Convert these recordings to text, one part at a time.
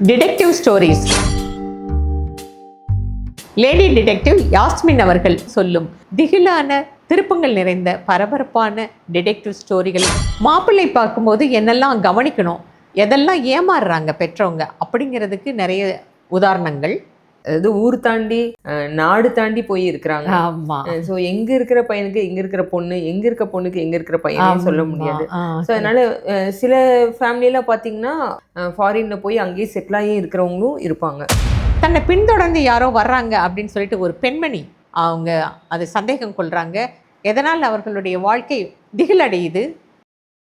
Detective stories. Lady detective Yasmin அவர்கள் சொல்லும் திகிலான திருப்பங்கள் நிறைந்த பரபரப்பான டிடெக்டிவ் ஸ்டோரிகள். மாப்பிள்ளை பார்க்கும்போது என்னெல்லாம் கவனிக்கணும், எதெல்லாம் ஏமாறுறாங்க பெற்றவங்க அப்படிங்கிறதுக்கு நிறைய உதாரணங்கள். அதாவது ஊர் தாண்டி நாடு தாண்டி போய் இருக்கிறாங்க. ஆமா. ஸோ எங்க இருக்கிற பையனுக்கு எங்க இருக்கிற பொண்ணு, எங்க இருக்க பொண்ணுக்கு எங்க இருக்கிற பையனே சொல்ல முடியாது. ஸோ அதனால சில ஃபேமிலியில பாத்தீங்கன்னா ஃபாரின்ல போய் அங்கேயே செட்டில் ஆகி இருக்கிறவங்களும் இருப்பாங்க. தன்னை பின்தொடர்ந்து யாரோ வர்றாங்க அப்படின்னு சொல்லிட்டு ஒரு பெண்மணி அவங்க அது சந்தேகம் கொள்றாங்க. எதனால் அவர்களுடைய வாழ்க்கை திகிலடையுது.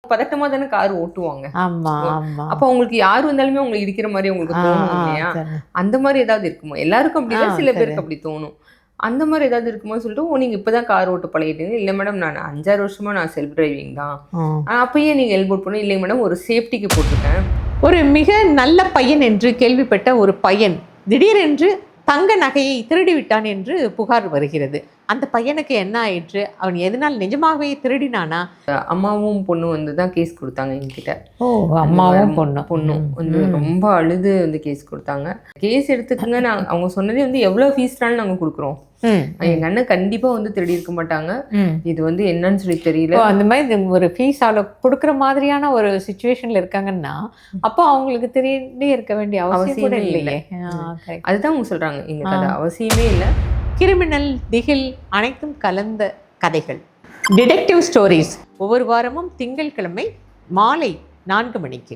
பதட்டமா தானே கார் ஓட்டுவாங்க. ஆமா ஆமா. அப்ப உங்களுக்கு யார் வந்தாலுமே உங்களை இடிக்கிற மாதிரி உங்களுக்கு தோணும் இல்லையா? அந்த மாதிரி ஏதாவது இருக்குமா? எல்லாருக்கும் அப்படிதான், சில பேருக்கு அப்படி தோணும். அந்த மாதிரி ஏதாவது இருக்குமோ சொல்லிட்டு, நீங்க இப்பதான் கார் ஓட்ட பழகிட்டீங்க. இல்ல மேடம், நான் 5-6 வருஷமா நான் செல்ஃப் டிரைவிங் தான். அப்பயே நீங்க எல்போட் பண்ண இல்லைங்க மேடம், ஒரு சேஃப்டிக்கு போட்டிருக்கேன். ஒரு மிக நல்ல பையன் என்று கேள்விப்பட்ட ஒரு பையன் திடீரென்று தங்க நகையை திருடி விட்டான் என்று புகார் வருகிறது. அந்த பையனுக்கு என்ன ஆயிற்று? அவன் எதனால் நிஜமாகவே திருடினானா? அம்மாவும் பொண்ணு வந்து தான் கேஸ் கொடுத்தாங்க என்கிட்ட. அம்மாவும் பொண்ணும் வந்து ரொம்ப அழுது வந்து கேஸ் கொடுத்தாங்க. கேஸ் எடுத்துக்கங்க, அவங்க சொன்னதே வந்து எவ்வளவு ஃபீஸ்னாலும் நாங்க கொடுக்குறோம். எங்க அண்ணன் கண்டிப்பா வந்து திருடி இருக்க மாட்டாங்க. இது வந்து என்னன்னு சொல்லி தெரியல. அந்த மாதிரி ஒரு ஃபீஸ் கொடுக்குற மாதிரியான ஒரு சிச்சுவேஷன்ல இருக்காங்கன்னா அப்போ அவங்களுக்கு திருடி இருக்க வேண்டிய அவசியமே இல்லை. அதுதான் அவங்க சொல்றாங்க, எங்களுக்கு அது அவசியமே இல்லை. கிரிமினல், திகில் அனைத்தும் கலந்த கதைகள். டிடெக்டிவ் ஸ்டோரிஸ் ஒவ்வொரு வாரமும் திங்கட்கிழமை மாலை 4 மணிக்கு.